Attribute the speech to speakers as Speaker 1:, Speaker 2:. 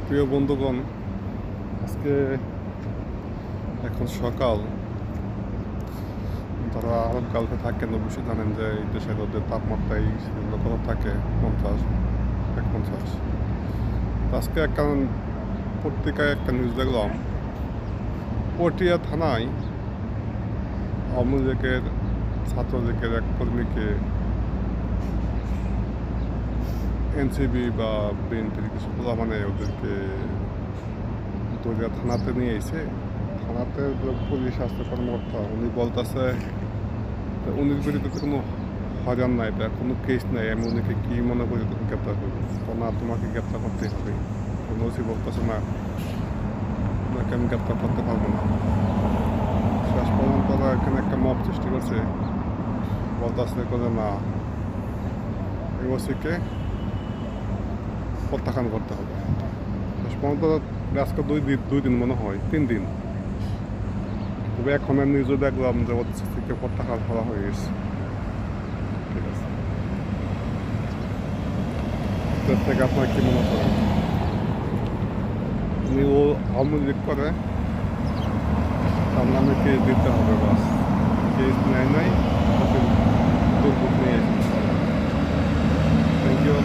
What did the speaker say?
Speaker 1: প্রিয় বন্ধুগণ, আজকে এখন সকাল। যারা আরবকালকে থাকেন অবশ্যই জানেন যে এই দেশের রোদের তাপমাত্রা এই কত থাকে, 50-51। আজকে একটা পত্রিকায় একটা নিউজ দেখলাম, পটিয়া থানায় আওয়ামী লীগের ছাত্রলীগের এক কর্মীকে এনসিবি বা বিএনপির কিছু পোলা মানে ওদেরকে দলীয় থানাতে নিয়ে এসে থানাতে পুলিশ আসতে কর্মকর্তা উনি বলতেছে উনির বিরুদ্ধে তো কোনো হয়রান নাই, বা কোনো কেস নাই, আমি উনিকে কী মনে করি গ্রেপ্তার করবো, তো না তোমাকে গ্রেপ্তার করতেই হবে। ওসি বলতেছে না, ওনাকে আমি গ্রেপ্তার করতে পারবো না। শেষ পর্যন্ত তারা এখানে একটা মব সৃষ্টি করছে, বলতেছে করে না, এই ওসিকে প্রত্যাখ্যান করতে হবে। শেষ পর্যন্ত আজকে দুই দিন মনে হয় 3 দিন, তবে এখন আমি নিজেও দেখলাম যে ওসিকে প্রত্যাখ্যান করা হয়ে গেছে। ঠিক আছে, এর থেকে আপনার কি মনে করেন? উনি ও আওয়ামী লীগ করে, তার নামে কেস দিতে হবে, বাস কেস নেয় নাই, দুর্ভোগ নিয়ে এসেছে। Thank you.